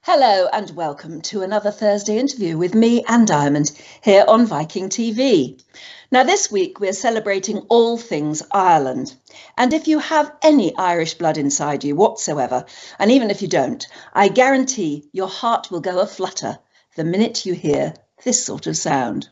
Hello and welcome to another Thursday interview with me and Diamond here on Viking.TV. Now this week we're celebrating all things Ireland, and if you have any Irish blood inside you whatsoever, and even if you don't, I guarantee your heart will go a-flutter the minute you hear this sort of sound.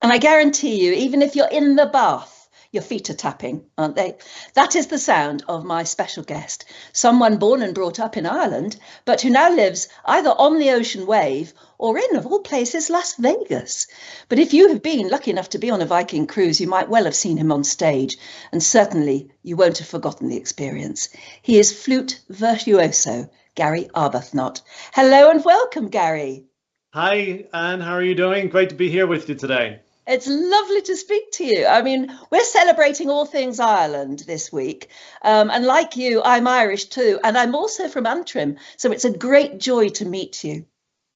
And I guarantee you, even if you're in the bath, your feet are tapping, aren't they? That is the sound of my special guest, someone born and brought up in Ireland, but who now lives either on the ocean wave or in, of all places, Las Vegas. But if you have been lucky enough to be on a Viking cruise, you might well have seen him on stage, and certainly you won't have forgotten the experience. He is flute virtuoso, Gary Arbuthnot. Hello and welcome, Gary. Hi, Anne. How are you doing? Great to be here with you today. It's lovely to speak to you. I mean, we're celebrating all things Ireland this week. And like you, I'm Irish too. And I'm also from Antrim. So it's a great joy to meet you.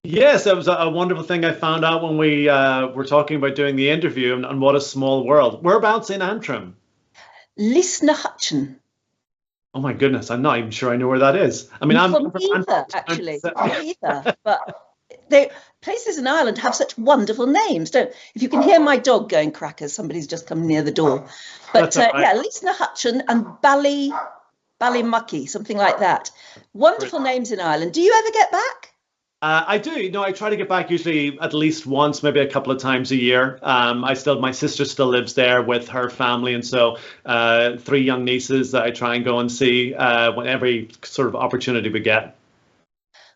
Yes, that was a wonderful thing I found out when we were talking about doing the interview, and what a small world. Whereabouts in Antrim? Lisnahutchin. Oh my goodness, I'm not even sure I know where that is. I mean, I'm from either, actually. Either, but places in Ireland have such wonderful names, don't? If you can hear my dog going crackers, somebody's just come near the door. But right. Yeah, Lisnahutchin and Ballymucky, something like that. Wonderful names in Ireland. Do you ever get back? I do. No, I try to get back usually at least once, maybe a couple of times a year. My sister still lives there with her family, and so 3 young nieces that I try and go and see when every sort of opportunity we get.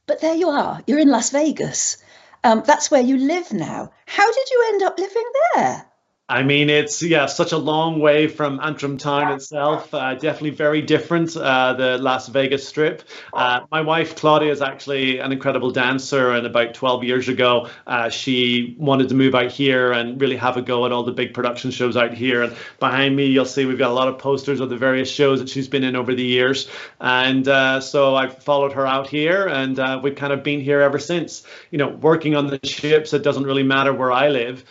But there you are. You're in Las Vegas. That's where you live now. How did you end up living there? I mean, it's such a long way from Antrim town itself. Definitely very different, the Las Vegas Strip. My wife, Claudia, is actually an incredible dancer. And about 12 years ago, she wanted to move out here and really have a go at all the big production shows out here. And behind me, you'll see we've got a lot of posters of the various shows that she's been in over the years. And so I followed her out here, and we've kind of been here ever since. You know, working on the ships, it doesn't really matter where I live.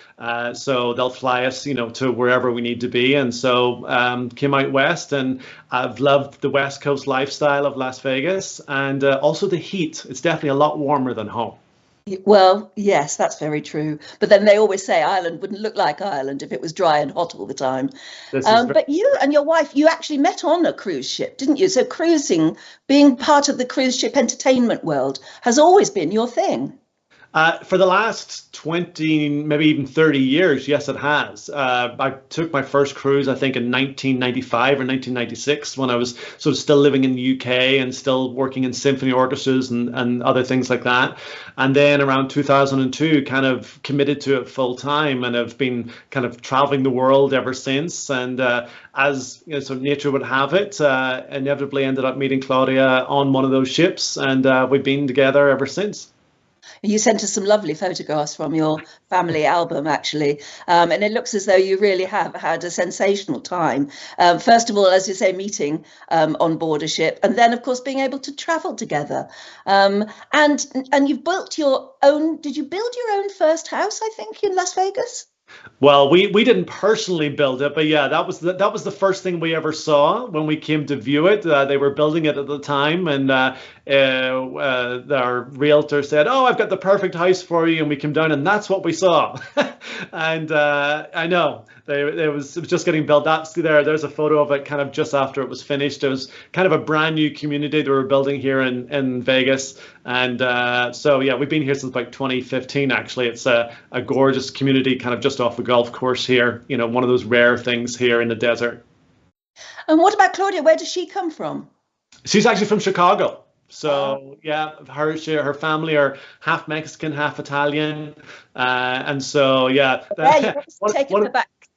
So they'll fly us, to wherever we need to be. And so came out west, and I've loved the West Coast lifestyle of Las Vegas, and also the heat. It's definitely a lot warmer than home. Well, yes, that's very true. But then they always say Ireland wouldn't look like Ireland if it was dry and hot all the time. But you and your wife, you actually met on a cruise ship, didn't you? So cruising, being part of the cruise ship entertainment world, has always been your thing. For the last 20, maybe even 30 years, yes, it has. I took my first cruise, I think, in 1995 or 1996, when I was sort of still living in the UK and still working in symphony orchestras and other things like that. And then around 2002, kind of committed to it full time, and have been kind of traveling the world ever since. And as so nature would have it, inevitably ended up meeting Claudia on one of those ships, and we've been together ever since. You sent us some lovely photographs from your family album, actually, and it looks as though you really have had a sensational time. First of all, as you say, meeting on board a ship, and then, of course, being able to travel together. And you've built your own. Did you build your own first house, I think, in Las Vegas? Well, we didn't personally build it, but yeah, that was the first thing we ever saw when we came to view it. They were building it at the time, and our realtor said, "Oh, I've got the perfect house for you," and we came down, and that's what we saw. And I know it was just getting built. There's a photo of it kind of just after it was finished. It was kind of a brand new community they were building here in Vegas, and so yeah, we've been here since about 2015. Actually, it's a gorgeous community, kind of just just off a golf course here. One of those rare things here in the desert. And what about Claudia? Where does she come from? She's actually from Chicago. So yeah, her family are half Mexican, half Italian, and so yeah.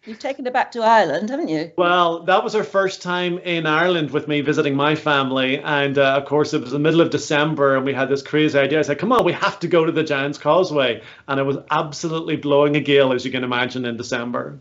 You've taken her back to Ireland, haven't you? Well, that was her first time in Ireland with me visiting my family, and of course it was the middle of December, and we had this crazy idea. I said, "Come on, we have to go to the Giant's Causeway," and it was absolutely blowing a gale, as you can imagine, in December.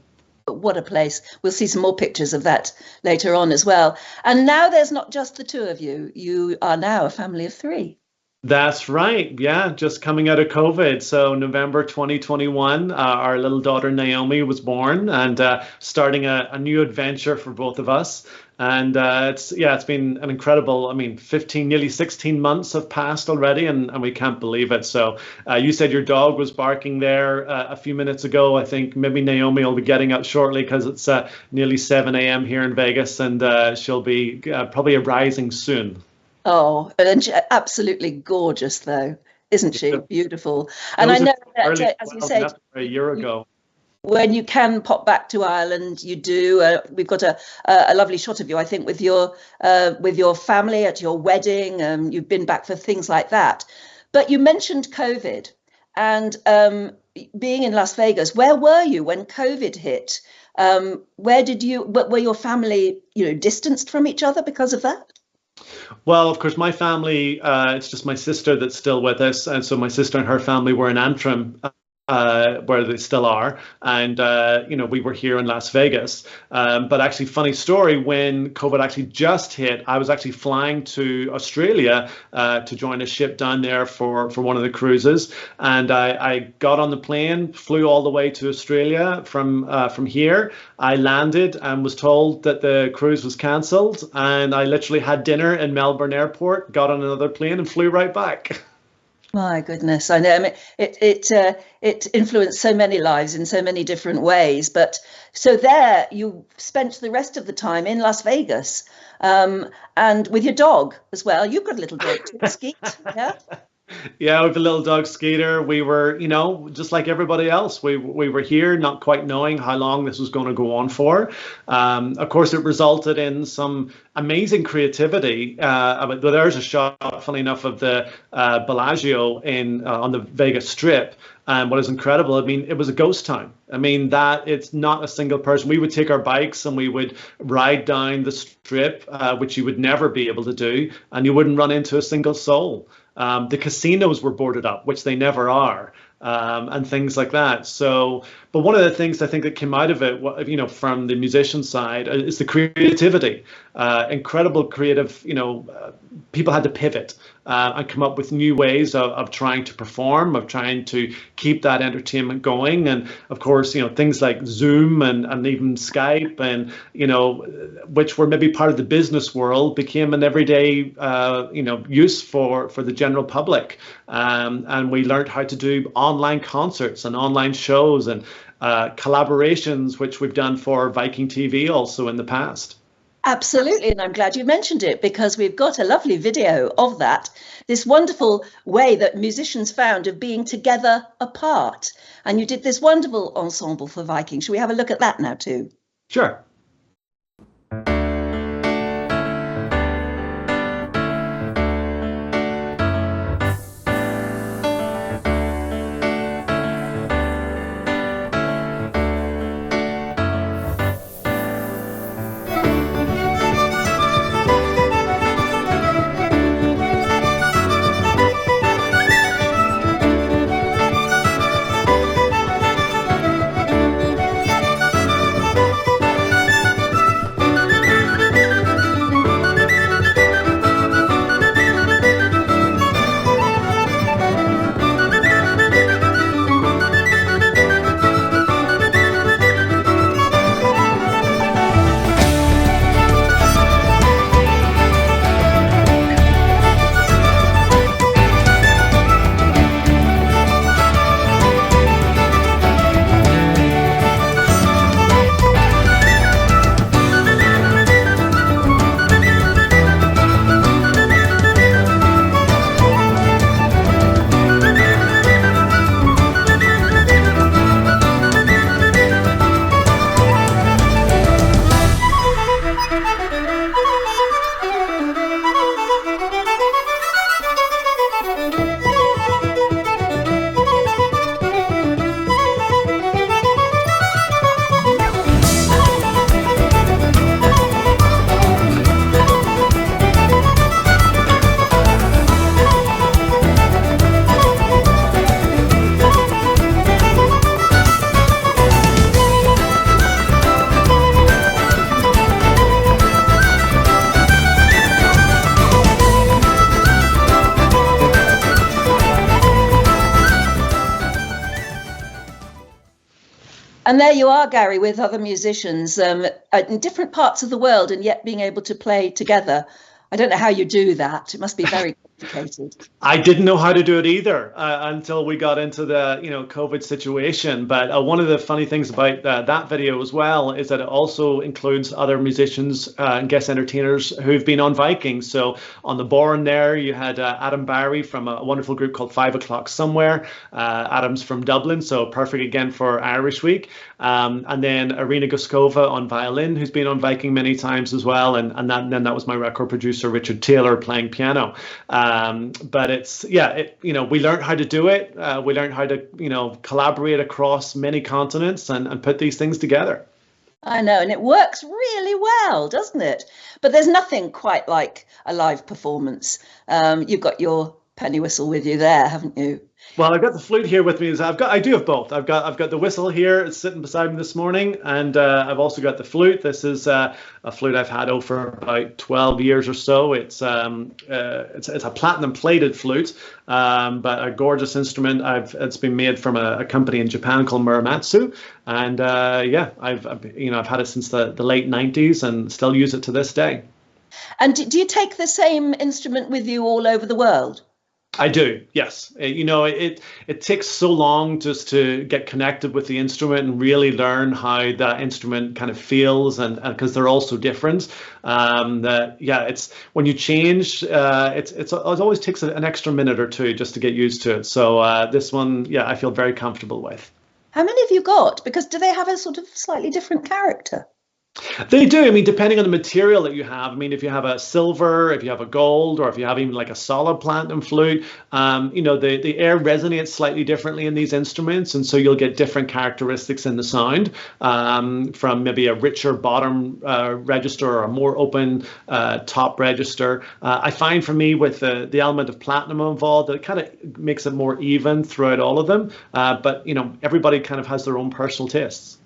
What a place. We'll see some more pictures of that later on as well. And now there's not just the two of you. You are now a family of three. That's right. Yeah, just coming out of COVID. So November 2021, our little daughter Naomi was born, and starting a new adventure for both of us. And it's been an incredible, 15, nearly 16 months have passed already, and we can't believe it. So you said your dog was barking there a few minutes ago. I think maybe Naomi will be getting up shortly because it's nearly 7 a.m. here in Vegas, and she'll be probably rising soon. Oh, and absolutely gorgeous, though, isn't she? Beautiful. And I know that, as you said, a year ago. When you can pop back to Ireland, you do. We've got a lovely shot of you, I think, with your family at your wedding. You've been back for things like that. But you mentioned COVID and being in Las Vegas. Where were you when COVID hit? Were your family, distanced from each other because of that? Well, of course, my family, it's just my sister that's still with us. And so my sister and her family were in Antrim, where they still are. And, we were here in Las Vegas. But actually, funny story, when COVID actually just hit, I was actually flying to Australia to join a ship down there for one of the cruises. And I got on the plane, flew all the way to Australia from here. I landed and was told that the cruise was cancelled. And I literally had dinner in Melbourne Airport, got on another plane and flew right back. My goodness, I know. It influenced so many lives in so many different ways. But so there, you spent the rest of the time in Las Vegas, and with your dog as well. You've got a little dog too, Skeet, yeah. Yeah, with a little dog Skeeter, we were, just like everybody else, we were here not quite knowing how long this was going to go on for. Of course, it resulted in some amazing creativity. There's a shot, funny enough, of the Bellagio on the Vegas Strip. And what is incredible, it was a ghost town. It's not a single person. We would take our bikes and we would ride down the strip, which you would never be able to do, and you wouldn't run into a single soul. The casinos were boarded up, which they never are, and things like that. So, but one of the things I think that came out of it, from the musician side, is the creativity. Incredible creative, people had to pivot and come up with new ways of trying to perform, of trying to keep that entertainment going. And of course, things like Zoom and even Skype and, which were maybe part of the business world, became an everyday, use for the general public. And we learned how to do online concerts and online shows and collaborations, which we've done for Viking.TV also in the past. Absolutely. And I'm glad you mentioned it, because we've got a lovely video of that, this wonderful way that musicians found of being together apart. And you did this wonderful ensemble for Viking. Should we have a look at that now too? Sure. And there you are, Gary, with other musicians in different parts of the world and yet being able to play together. I don't know how you do that. It must be very complicated. I didn't know how to do it either until we got into the COVID situation. But one of the funny things about that video as well is that it also includes other musicians and guest entertainers who've been on Viking. So on the Bourne there, you had Adam Barry from a wonderful group called 5 O'Clock Somewhere. Adam's from Dublin, so perfect again for Irish Week. And then Irina Guskova on violin, who's been on Viking many times as well. And then that was my record producer, Richard Taylor, playing piano. But we learned how to do it. We learned how to, collaborate across many continents and put these things together. I know, and it works really well, doesn't it? But there's nothing quite like a live performance. You've got your penny whistle with you there, haven't you? Well, I've got the flute here with me. I do have both. I've got the whistle here. It's sitting beside me this morning, and I've also got the flute. This is a flute I've had for about 12 years or so. It's a platinum plated flute, but a gorgeous instrument. It's been made from a company in Japan called Muramatsu, and I've had it since the late 90s and still use it to this day. And do you take the same instrument with you all over the world? I do, yes. It takes so long just to get connected with the instrument and really learn how that instrument kind of feels, and because they're all so different. It's when you change, it always takes an extra minute or two just to get used to it. So this one, I feel very comfortable with. How many have you got? Because do they have a sort of slightly different character? They do. I mean, depending on the material that you have. I mean, if you have a silver, if you have a gold, or if you have even like a solid platinum flute, the air resonates slightly differently in these instruments, and so you'll get different characteristics in the sound from maybe a richer bottom register or a more open top register. I find for me with the element of platinum involved, that it kind of makes it more even throughout all of them. But everybody kind of has their own personal tastes.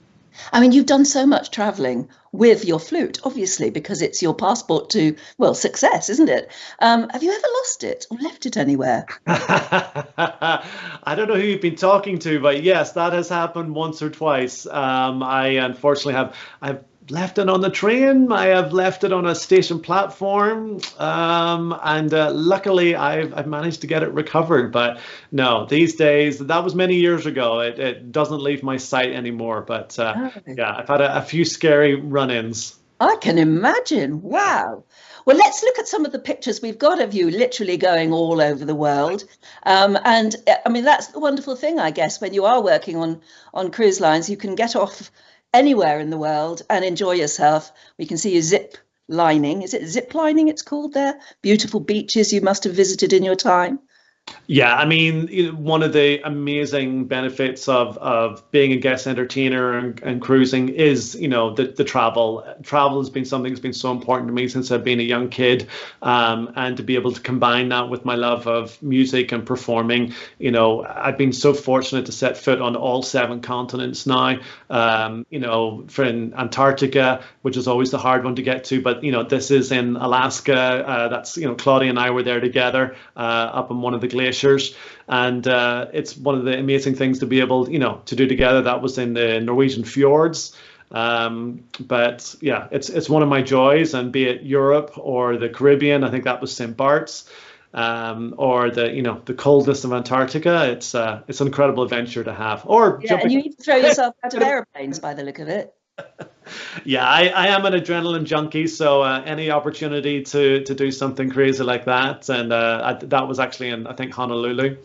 I mean, you've done so much traveling with your flute, obviously, because it's your passport to, well, success, isn't it? Have you ever lost it or left it anywhere? I don't know who you've been talking to, but yes, that has happened once or twice. I unfortunately I've left it on the train. I have left it on a station platform, and luckily I've managed to get it recovered. But no, these days, that was many years ago. It doesn't leave my sight anymore. But I've had a few scary run-ins. I can imagine. Wow. Well, let's look at some of the pictures we've got of you literally going all over the world. And I mean, that's the wonderful thing, I guess, when you are working on cruise lines, you can get off anywhere in the world and enjoy yourself. We can see you zip lining. Is it zip lining it's called there? Beautiful beaches you must have visited in your time. Yeah, I mean, one of the amazing benefits of being a guest entertainer and cruising is, the travel. Travel has been something that's been so important to me since I've been a young kid, and to be able to combine that with my love of music and performing. I've been so fortunate to set foot on all 7 continents now. For in Antarctica, which is always the hard one to get to, but this is in Alaska. That's Claudia and I were there together up on one of the glaciers, and it's one of the amazing things to be able to do together. That was in the Norwegian fjords, but yeah, it's one of my joys. And be it Europe or the Caribbean, I think that was St. Bart's, or the coldness of Antarctica. It's an incredible adventure to have. Or and you even throw yourself out of airplanes by the look of it. Yeah, I am an adrenaline junkie, so any opportunity to do something crazy like that, and that was actually in, I think, Honolulu.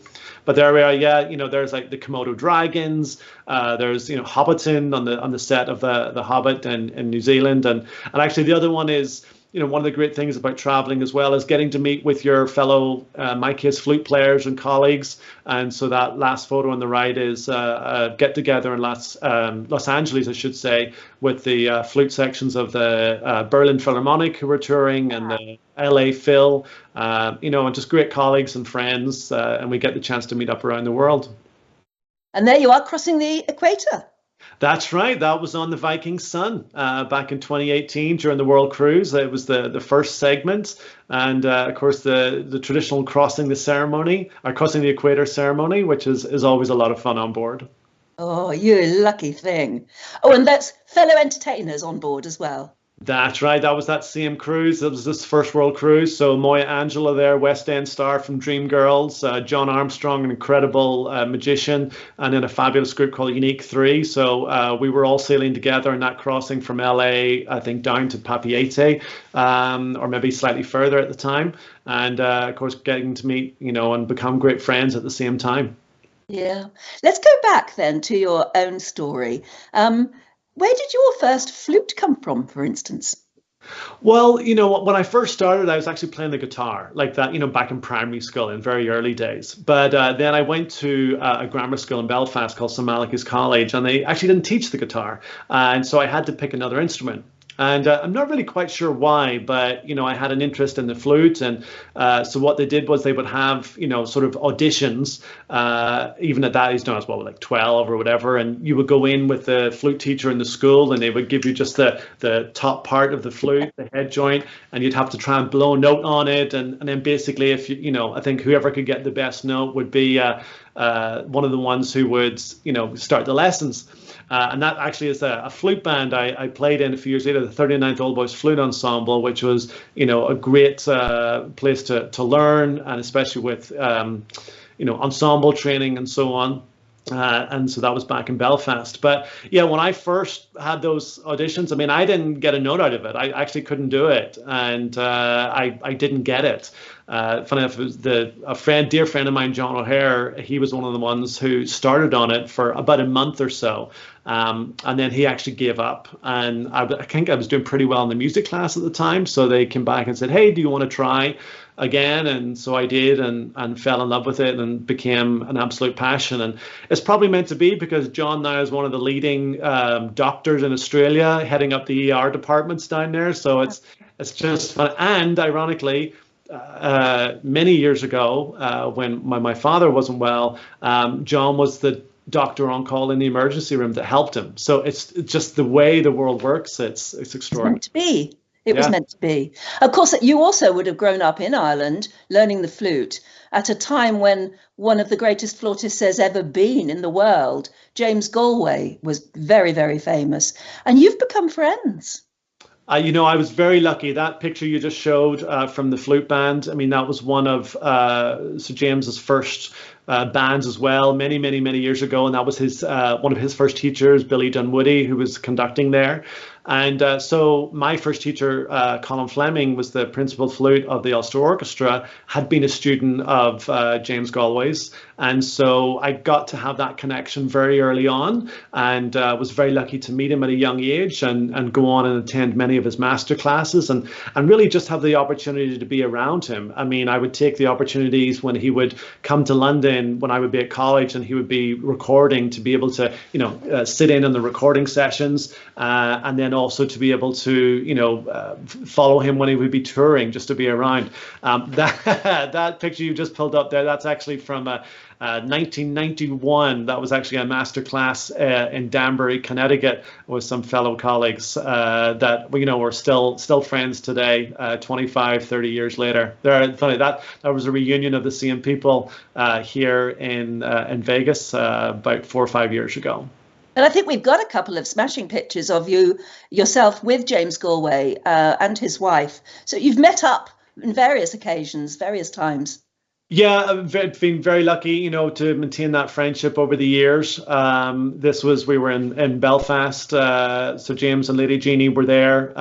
But there we are. Yeah, there's like the Komodo dragons. There's Hobbiton on the set of the Hobbit in New Zealand, and actually the other one is. One of the great things about traveling as well is getting to meet with your fellow, my case, flute players and colleagues. And so that last photo on the right is a get together in Los Angeles, I should say, with the flute sections of the Berlin Philharmonic who were touring, and the LA Phil, and just great colleagues and friends. And we get the chance to meet up around the world. And there you are, crossing the equator. That's right. That was on the Viking Sun back in 2018 during the World Cruise. It was the first segment, and of course the traditional crossing the equator ceremony, which is always a lot of fun on board. Oh, you lucky thing. Oh, and that's fellow entertainers on board as well. That's right. That was that same cruise. That was this first world cruise. So Moya Angela there, West End star from Dreamgirls, John Armstrong, an incredible magician, and then a fabulous group called Unique Three. So we were all sailing together in that crossing from LA, I think, down to Papeete, or maybe slightly further at the time. And of course, getting to meet, and become great friends at the same time. Yeah. Let's go back then to your own story. Where did your first flute come from, for instance? Well, when I first started, I was actually playing the guitar like that, back in primary school in very early days. But then I went to a grammar school in Belfast called St. Malachy's College, and they actually didn't teach the guitar. And so I had to pick another instrument. And I'm not really quite sure why, but, I had an interest in the flute. And so what they did was they would have, sort of auditions, even at that age, I was like 12 or whatever. And you would go in with the flute teacher in the school, and they would give you just the top part of the flute, the head joint, and you'd have to try and blow a note on it. And then basically, if I think whoever could get the best note would be one of the ones who would, start the lessons. And that actually is a flute band I played in a few years later, the 39th Old Boys Flute Ensemble, which was, a great place to learn, and especially with, ensemble training and so on. And so that was back in Belfast. But yeah, when I first had those auditions, I didn't get a note out of it. I actually couldn't do it. And I didn't get it. Funny enough, it was dear friend of mine, John O'Hare. He was one of the ones who started on it for about a month or so. And then he actually gave up. And I think I was doing pretty well in the music class at the time. So they came back and said, hey, do you want to try again? And so I did, and fell in love with it and became an absolute passion. And it's probably meant to be, because John now is one of the leading doctors in Australia, heading up the ER departments down there. So it's just fun. And ironically, many years ago, when my father wasn't well, John was the doctor on call in the emergency room that helped him. So it's just the way the world works. It's extraordinary. It's meant to be. It was meant to be. Of course, you also would have grown up in Ireland learning the flute at a time when one of the greatest flautists there's ever been in the world, James Galway, was very, very famous. And you've become friends. I was very lucky. That picture you just showed from the flute band, that was one of Sir James's first bands as well, many, many, many years ago. And that was his one of his first teachers, Billy Dunwoody, who was conducting there. And so my first teacher, Colin Fleming, was the principal flute of the Ulster Orchestra, had been a student of James Galway's. And so I got to have that connection very early on, and was very lucky to meet him at a young age, and go on and attend many of his master classes, and really just have the opportunity to be around him. I would take the opportunities when he would come to London when I would be at college and he would be recording, to be able to, sit in on the recording sessions, and then also to be able to, follow him when he would be touring, just to be around. That picture you just pulled up there, that's actually from 1991. That was actually a master class in Danbury, Connecticut, with some fellow colleagues that we're still friends today, 25, 30 years later. Funny that was a reunion of the same people here in Vegas about 4 or 5 years ago. And I think we've got a couple of smashing pictures of yourself with James Galway and his wife. So you've met up in various occasions, various times. Yeah, I've been very lucky, to maintain that friendship over the years. We were in Belfast, so James and Lady Jeannie were there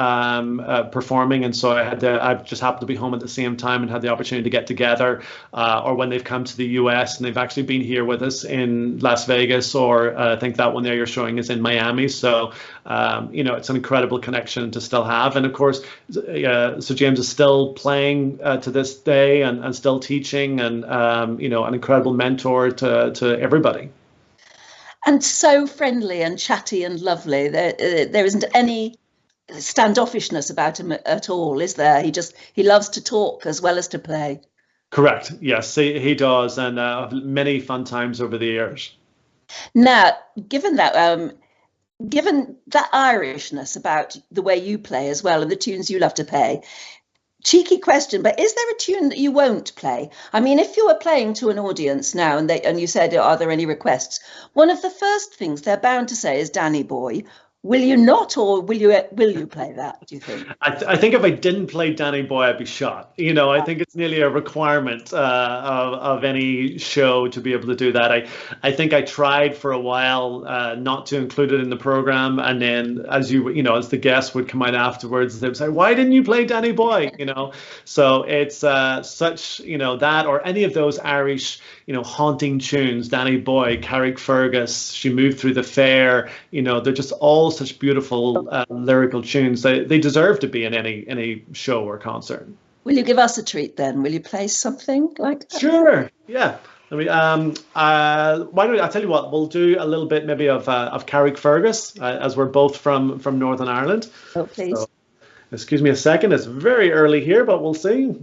performing, and so I just happened to be home at the same time and had the opportunity to get together. Or when they've come to the US and they've actually been here with us in Las Vegas, or I think that one there you're showing is in Miami. So it's an incredible connection to still have. And of course, so James is still playing to this day, and still teaching, and an incredible mentor to everybody. And so friendly and chatty and lovely. There isn't any standoffishness about him at all, is there? He loves to talk as well as to play. Correct. Yes, he does, and many fun times over the years. Now, given that Irishness about the way you play as well, and the tunes you love to play, cheeky question, but is there a tune that you won't play? I mean, if you were playing to an audience now and you said, are there any requests? One of the first things they're bound to say is Danny Boy. Will you not, or will you play that, do you think? I think if I didn't play Danny Boy, I'd be shot. You know, I think it's nearly a requirement of any show to be able to do that. I think I tried for a while not to include it in the program, and then as as the guests would come out afterwards, they would say, "Why didn't you play Danny Boy?" You know, so it's such that, or any of those Irish haunting tunes, Danny Boy, Carrickfergus, She Moved Through the Fair. They're just all such beautiful lyrical tunes. They deserve to be in any show or concert. Will you give us a treat then? Will you play something like that? Sure. Yeah. Why don't I tell you what? We'll do a little bit maybe of Carrickfergus, as we're both from Northern Ireland. Oh, please. So, excuse me a second. It's very early here, but we'll see.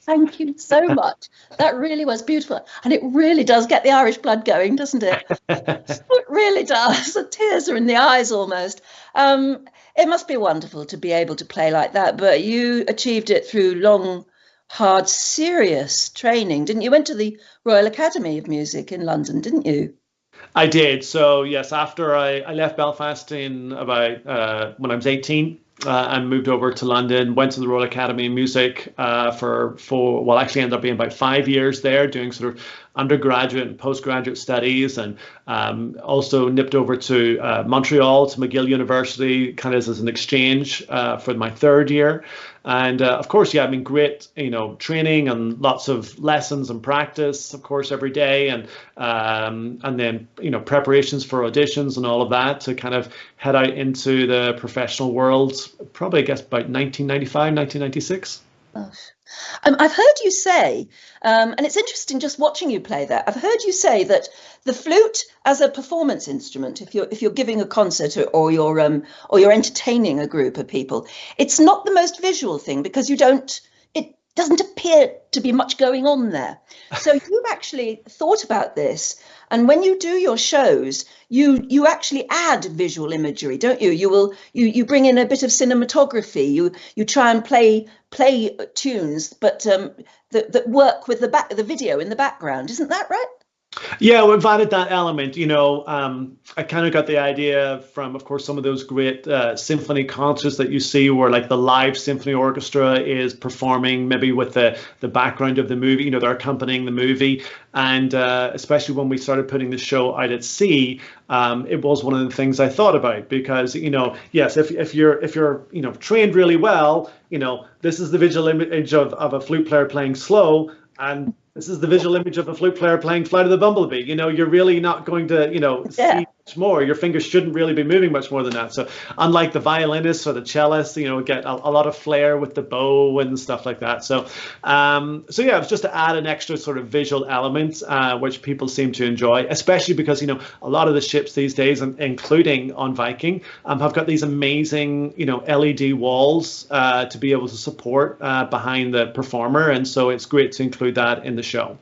Thank you so much. That really was beautiful. And it really does get the Irish blood going, doesn't it? It really does. The tears are in the eyes almost. It must be wonderful to be able to play like that. But you achieved it through long, hard, serious training, didn't you? You went to the Royal Academy of Music in London, didn't you? I did. So yes, after I left Belfast in about when I was 18, and moved over to London, went to the Royal Academy of Music actually ended up being about 5 years there, doing sort of undergraduate and postgraduate studies, and also nipped over to Montreal to McGill University, kind of as an exchange for my third year. And of course, yeah, I mean, great, training and lots of lessons and practice, of course, every day, and then preparations for auditions and all of that to kind of head out into the professional world. Probably, I guess, about 1995, 1996. I've heard you say, and it's interesting just watching you play that. I've heard you say that the flute as a performance instrument, if you're giving a concert or you're entertaining a group of people, it's not the most visual thing because it doesn't appear to be much going on there. So you've actually thought about this, and when you do your shows, you actually add visual imagery, don't you? You bring in a bit of cinematography. You try and play tunes, but that work with the video in the background. Isn't that right? Yeah, we've added that element. I kind of got the idea from, of course, some of those great symphony concerts that you see where like the live symphony orchestra is performing maybe with the background of the movie, they're accompanying the movie. And especially when we started putting the show out at sea, it was one of the things I thought about because, yes, if you're trained really well, this is the visual image of a flute player playing slow. And this is the visual image of a flute player playing Flight of the Bumblebee. You're really not going to, Yeah. see much more. Your fingers shouldn't really be moving much more than that. So unlike the violinist or the cellist, get a lot of flair with the bow and stuff like that. So yeah, it's just to add an extra sort of visual element, which people seem to enjoy, especially because, a lot of the ships these days, including on Viking, have got these amazing, LED walls to be able to support behind the performer. And so it's great to include that in the show.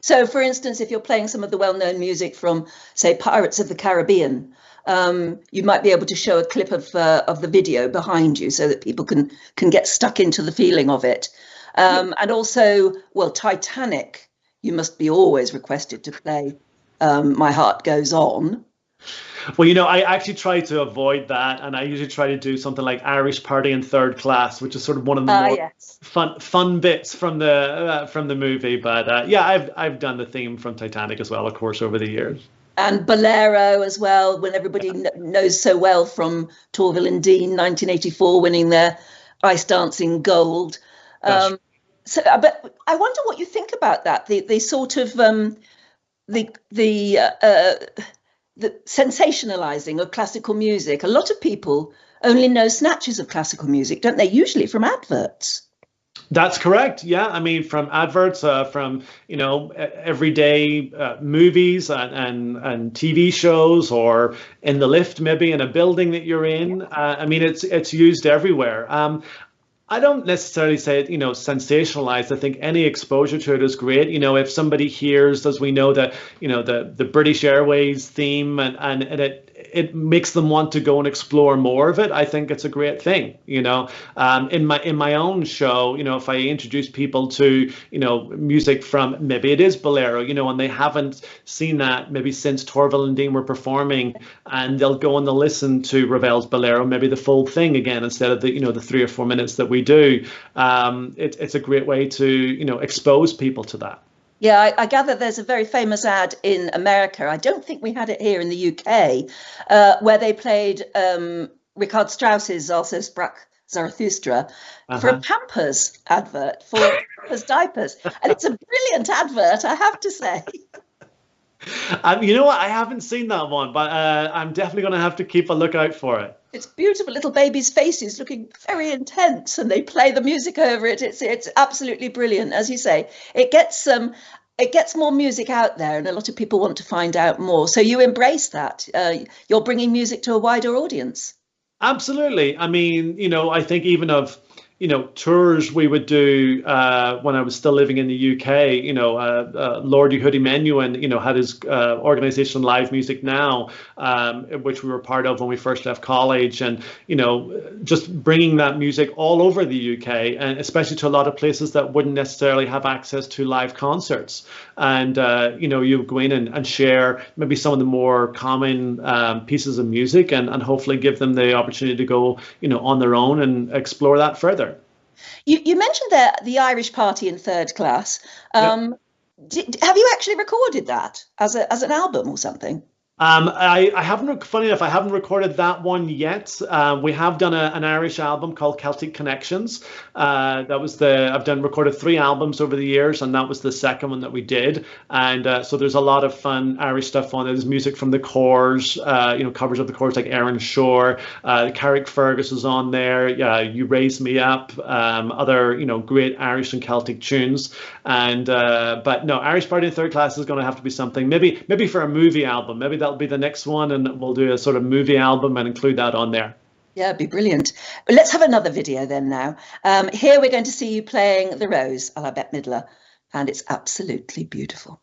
So, for instance, if you're playing some of the well-known music from, say, Pirates of the Caribbean, you might be able to show a clip of the video behind you so that people can get stuck into the feeling of it. And also, well, Titanic, you must be always requested to play My Heart Goes On. Well, I actually try to avoid that, and I usually try to do something like Irish Party in Third Class, which is sort of one of the more Yes. fun bits from the movie. But yeah, I've done the theme from Titanic as well, of course, over the years. And Bolero as well, when everybody knows so well from Torvill and Dean, 1984, winning their Ice Dancing Gold. But I wonder what you think about that. The sort of the sensationalizing of classical music. A lot of people only know snatches of classical music, don't they? Usually from adverts. That's correct. Yeah, I mean, from adverts, from everyday movies and TV shows, or in the lift, maybe in a building that you're in. I mean, it's used everywhere. I don't necessarily say it, sensationalized. I think any exposure to it is great. If somebody hears, as we know, that, the British Airways theme and it makes them want to go and explore more of it, I think it's a great thing. In my own show, if I introduce people to, music from, maybe it is Bolero, and they haven't seen that maybe since Torvill and Dean were performing, and they'll go and they'll listen to Ravel's Bolero, maybe the full thing again, instead of the, the 3 or 4 minutes that we do. It's a great way to, expose people to that. Yeah, I gather there's a very famous ad in America. I don't think we had it here in the UK, where they played Richard Strauss's Also Sprach Zarathustra for a Pampers advert for Pampers diapers. And it's a brilliant advert, I have to say. You know what? I haven't seen that one, but I'm definitely going to have to keep a lookout for it. It's beautiful little babies' faces looking very intense, and they play the music over it. It's absolutely brilliant, as you say. It gets more music out there, and a lot of people want to find out more. So you embrace that. You're bringing music to a wider audience. Absolutely. I mean, I think even of tours we would do when I was still living in the UK. Lord Yehudi Menuhin, had his organization Live Music Now, which we were part of when we first left college, and just bringing that music all over the UK, and especially to a lot of places that wouldn't necessarily have access to live concerts. And you go in and share maybe some of the more common pieces of music, and hopefully give them the opportunity to go on their own and explore that further. You mentioned the Irish Party in Third Class. Have you actually recorded that as an album or something? I haven't. Funny enough, I haven't recorded that one yet. We have done an Irish album called Celtic Connections. I've recorded 3 albums over the years, and that was the second one that we did. And so there's a lot of fun Irish stuff on it. There's music from the Corrs, covers of the Corrs like Aaron Shore, Carrickfergus is on there. You Raise Me Up, other great Irish and Celtic tunes. And but no, Irish Party in Third Class is going to have to be something. Maybe for a movie album. Maybe that'll be the next one, and we'll do a sort of movie album and include that on there. Yeah, it'd be brilliant. But let's have another video then now. Here we're going to see you playing The Rose à la Bette Midler, and it's absolutely beautiful.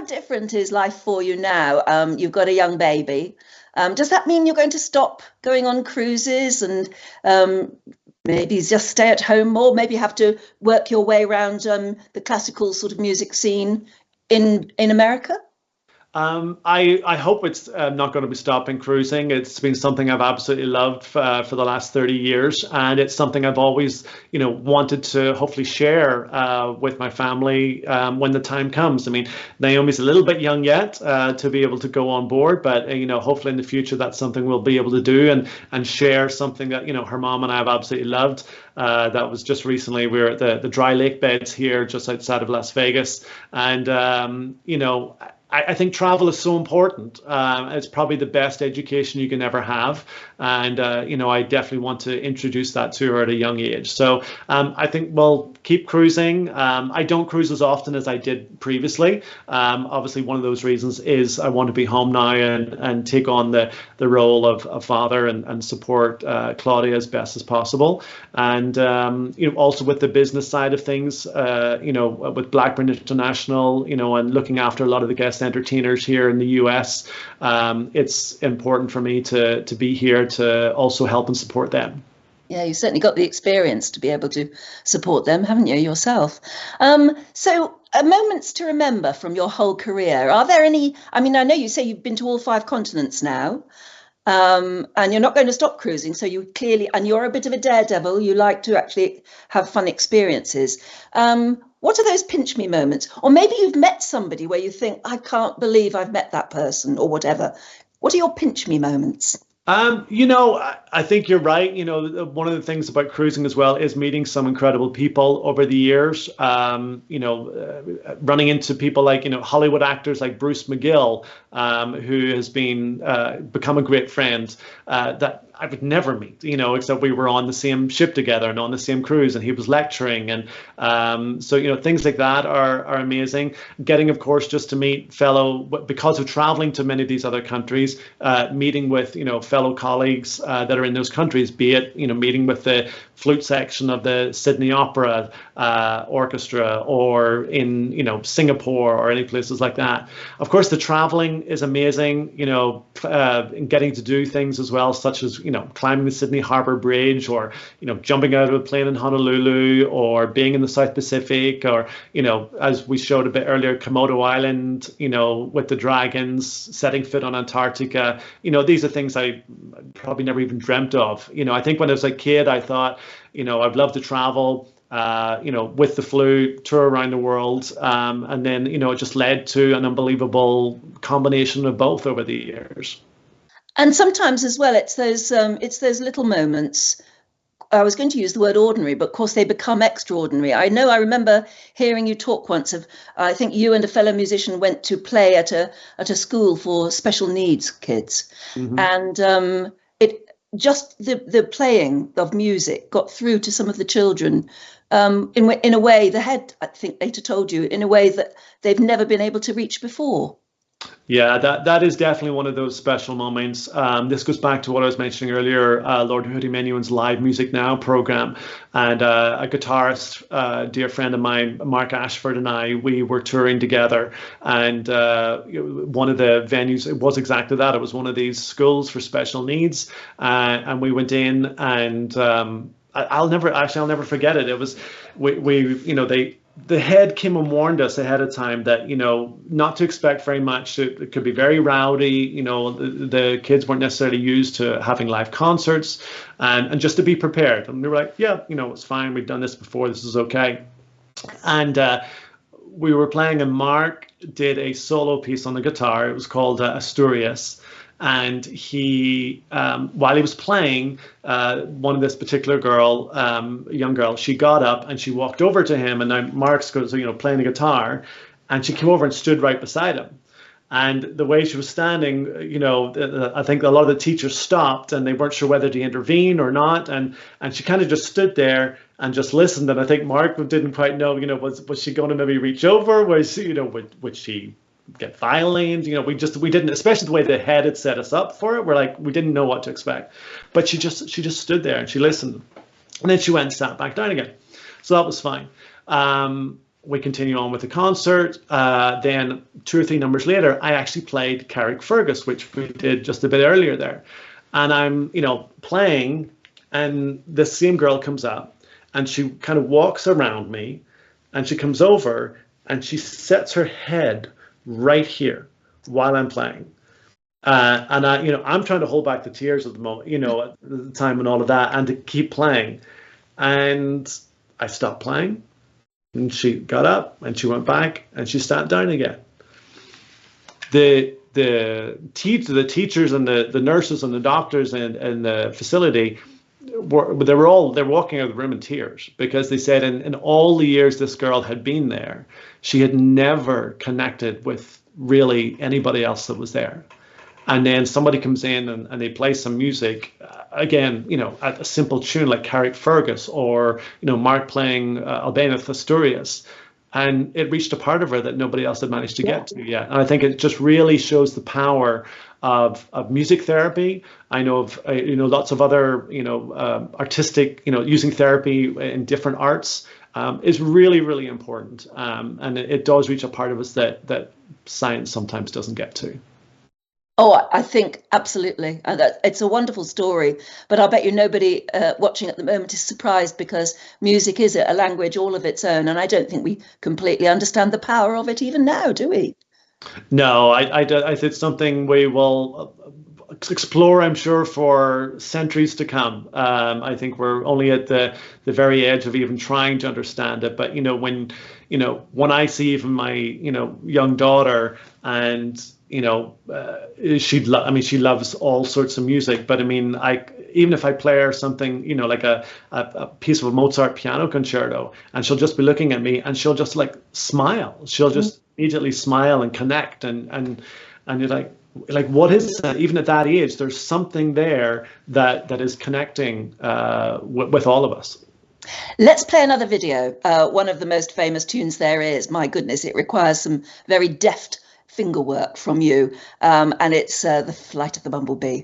different is life for you now? You've got a young baby. Does that mean you're going to stop going on cruises and maybe just stay at home more? Maybe have to work your way around the classical sort of music scene in America? I hope it's not going to be stopping cruising. It's been something I've absolutely loved for the last 30 years. And it's something I've always, wanted to hopefully share with my family when the time comes. I mean, Naomi's a little bit young yet to be able to go on board, but, hopefully in the future, that's something we'll be able to do and share something that, her mom and I have absolutely loved. That was just recently, we were at the dry lake beds here just outside of Las Vegas. And, I think travel is so important. It's probably the best education you can ever have. And, I definitely want to introduce that to her at a young age. So I think we'll keep cruising. I don't cruise as often as I did previously. Obviously, one of those reasons is I want to be home now and take on the role of father and support Claudia as best as possible. And, also with the business side of things, with Blackburn International, and looking after a lot of the guest entertainers here in the US, it's important for me to be here to also help and support them. Yeah, you certainly got the experience to be able to support them, haven't you, yourself? So moments to remember from your whole career. Are there any? I mean, I know you say you've been to all 5 continents now, and you're not going to stop cruising. So you clearly, and you're a bit of a daredevil. You like to actually have fun experiences. What are those pinch me moments? Or maybe you've met somebody where you think, I can't believe I've met that person or whatever. What are your pinch me moments? I think you're right. One of the things about cruising as well is meeting some incredible people over the years. Running into people like, Hollywood actors like Bruce McGill, who has become a great friend that I would never meet, except we were on the same ship together and on the same cruise, and he was lecturing. And so, things like that are amazing. Getting, of course, just to meet because of traveling to many of these other countries, meeting with, fellow colleagues that are in those countries, be it, meeting with the flute section of the Sydney Opera Orchestra, or in, Singapore or any places like that. Of course, the traveling is amazing, getting to do things as well, such as, climbing the Sydney Harbour Bridge, or, jumping out of a plane in Honolulu, or being in the South Pacific, or, as we showed a bit earlier, Komodo Island, with the dragons, setting foot on Antarctica. These are things I probably never even dreamt of. I think when I was a kid, I thought, I'd love to travel, with the flute, tour around the world. And then, it just led to an unbelievable combination of both over the years. And sometimes as well, it's those little moments. I was going to use the word ordinary, but of course they become extraordinary. I remember hearing you talk once of, I think you and a fellow musician went to play at a school for special needs kids. Mm-hmm. And the playing of music got through to some of the children in a way, the head, I think later told you, in a way that they've never been able to reach before. Yeah, that is definitely one of those special moments. This goes back to what I was mentioning earlier, Lord Hootie Menuhin's Live Music Now program. And a guitarist, dear friend of mine, Mark Ashford, and I, we were touring together. And one of the venues, it was exactly that. It was one of these schools for special needs. And we went in, and I'll never forget it. It was, the head came and warned us ahead of time that, not to expect very much. It could be very rowdy. The kids weren't necessarily used to having live concerts, and just to be prepared. And we were like, yeah, it's fine. We've done this before. This is okay. And we were playing, and Mark did a solo piece on the guitar. It was called Asturias. And he, while he was playing, one of this particular girl, young girl, she got up and she walked over to him, and now Mark's playing the guitar, and she came over and stood right beside him. And the way she was standing, I think a lot of the teachers stopped, and they weren't sure whether to intervene or not. And she kind of just stood there and just listened. And I think Mark didn't quite know, was she going to maybe reach over? Would she get violent? We didn't, especially the way the head had set us up for it. We didn't know what to expect. But she just stood there and she listened, and then she went and sat back down again. So that was fine. we continue on with the concert. Then 2 or 3 numbers later, I actually played Carrickfergus, which we did just a bit earlier there. And I'm, playing, and the same girl comes up, and she kind of walks around me, and she comes over, and she sets her head right here while I'm playing. And I'm trying to hold back the tears at the moment, at the time and all of that, and to keep playing. And I stopped playing, and she got up, and she went back, and she sat down again. The teachers and the nurses and the doctors and the facility they're walking out of the room in tears, because they said in all the years this girl had been there, she had never connected with really anybody else that was there. And then somebody comes in and they play some music, again, a simple tune like Carrickfergus, or, Mark playing Albénath Asturias. And it reached a part of her that nobody else had managed to get to yet. And I think it just really shows the power of music therapy. I know of, lots of other, artistic, using therapy in different arts is really, really important. And it does reach a part of us that science sometimes doesn't get to. Oh, I think absolutely. And it's a wonderful story, but I'll bet you nobody watching at the moment is surprised, because music is a language all of its own. And I don't think we completely understand the power of it even now, do we? No, I think it's something we will explore, I'm sure, for centuries to come. I think we're only at the very edge of even trying to understand it. But, when I see even my, young daughter, and she loves all sorts of music, but even if I play her something, like a piece of a Mozart piano concerto, and she'll just be looking at me, and she'll just smile. She'll just immediately smile and connect, and you're like what is that? Even at that age, there's something there that is connecting with all of us. Let's play another video. One of the most famous tunes there is. My goodness, it requires some very deft finger work from you, and it's The Flight of the Bumblebee.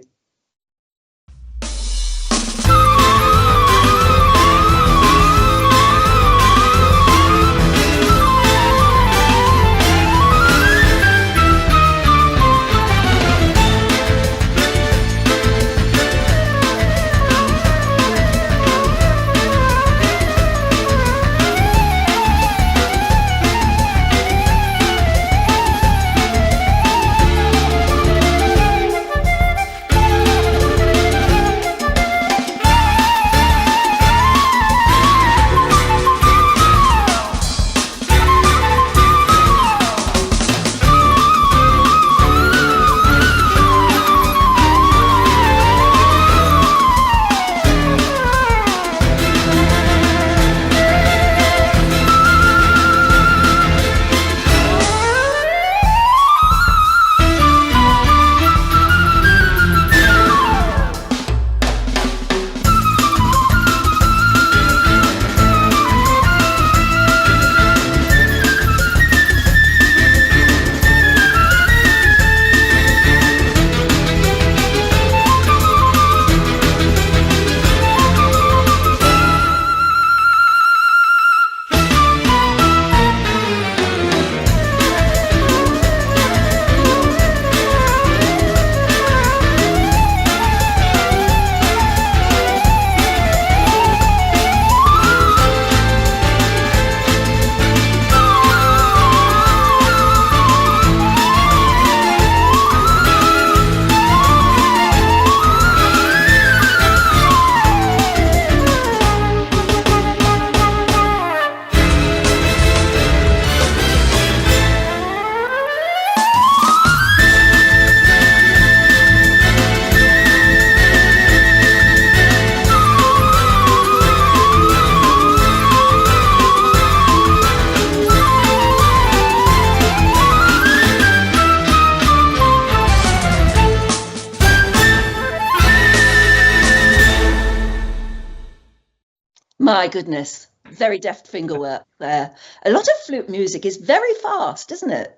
My goodness, very deft finger work there. A lot of flute music is very fast, isn't it?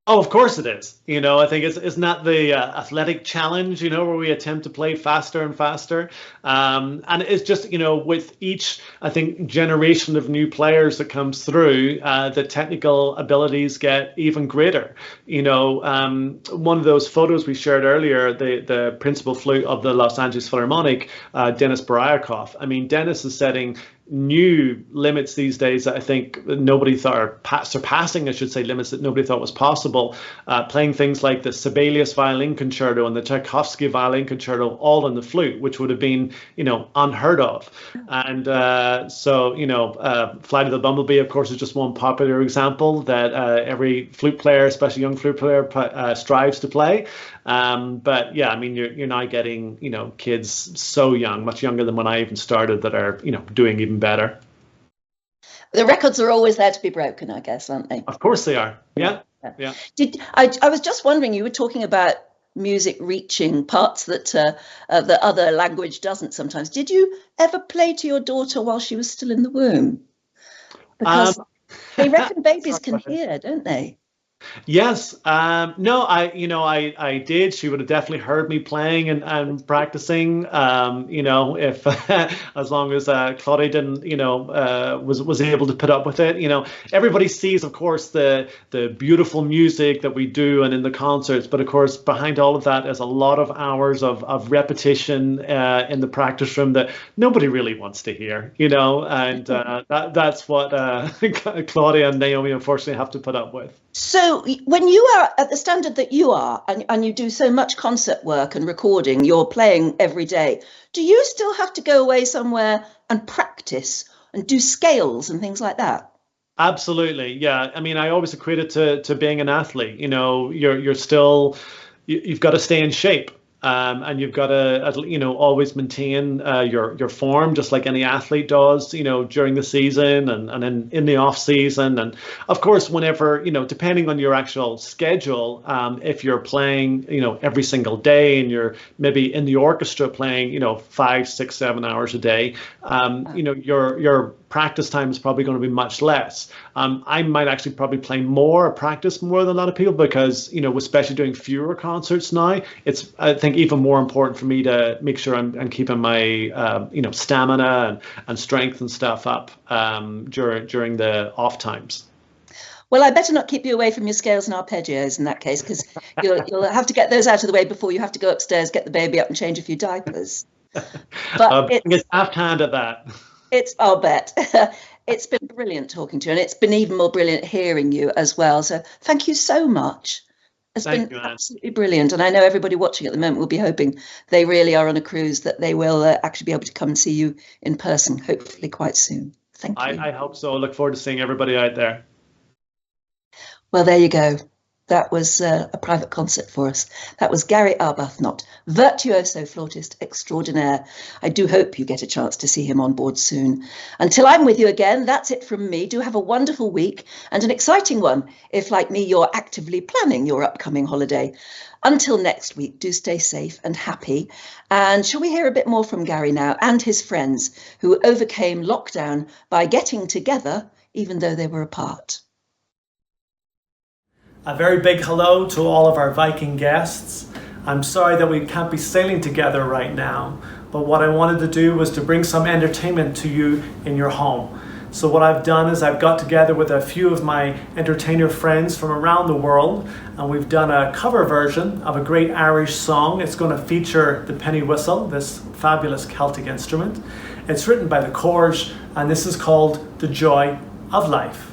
Oh, of course it is. I think isn't that the athletic challenge, where we attempt to play faster and faster. And it's just, with each, I think, generation of new players that comes through, the technical abilities get even greater. One of those photos we shared earlier, the principal flute of the Los Angeles Philharmonic, Denis Baryakov. I mean, Denis is setting new limits these days that I think nobody thought, or surpassing, I should say, limits that nobody thought was possible. Playing things like the Sibelius violin concerto and the Tchaikovsky violin concerto all on the flute, which would have been, unheard of. And Flight of the Bumblebee, of course, is just one popular example that every flute player, especially young flute player, strives to play. But yeah, I mean, you're now getting, kids so young, much younger than when I even started, that are, doing even better. The records are always there to be broken, I guess, aren't they? Of course they are. Yeah. Yeah. I was just wondering, you were talking about music reaching parts that the other language doesn't sometimes. Did you ever play to your daughter while she was still in the womb? Because they reckon babies can hear, don't they? Yes. No, I did. She would have definitely heard me playing and practicing. If as long as Claudia didn't, was able to put up with it. Everybody sees, of course, the beautiful music that we do and in the concerts, but of course behind all of that is a lot of hours of repetition in the practice room that nobody really wants to hear. And that's what Claudia and Naomi unfortunately have to put up with. So when you are at the standard that you are, and you do so much concert work and recording, you're playing every day, do you still have to go away somewhere and practice and do scales and things like that? Absolutely. Yeah. I mean, I always equate it to being an athlete. You're still, you've got to stay in shape. And you've got to, always maintain your form, just like any athlete does, during the season and in the off season. And of course, whenever, depending on your actual schedule, if you're playing, every single day and you're maybe in the orchestra playing, 5, 6, 7 hours a day, your practice time is probably going to be much less. I might actually probably play more or practice more than a lot of people because, especially doing fewer concerts now, it's, I think, even more important for me to make sure I'm keeping my, stamina and strength and stuff up during the off times. Well, I better not keep you away from your scales and arpeggios in that case, because you'll have to get those out of the way before you have to go upstairs, get the baby up and change a few diapers. But it's half hand at that. I'll bet. It's been brilliant talking to you, and it's been even more brilliant hearing you as well. So thank you so much. It's been absolutely brilliant. And I know everybody watching at the moment will be hoping they really are on a cruise, that they will actually be able to come and see you in person, hopefully quite soon. Thank you. I hope so. I look forward to seeing everybody out there. Well, there you go. That was a private concert for us. That was Gary Arbuthnot, Virtuoso flautist extraordinaire. I do hope you get a chance to see him on board soon. Until I'm with you again, that's it from me. Do have a wonderful week and an exciting one if, like me, you're actively planning your upcoming holiday. Until next week, do stay safe and happy. And shall we hear a bit more from Gary now and his friends who overcame lockdown by getting together even though they were apart? A very big hello to all of our Viking guests. I'm sorry that we can't be sailing together right now, but what I wanted to do was to bring some entertainment to you in your home. So what I've done is I've got together with a few of my entertainer friends from around the world, and we've done a cover version of a great Irish song. It's going to feature the penny whistle, this fabulous Celtic instrument. It's written by the Corrs, and this is called The Joy of Life.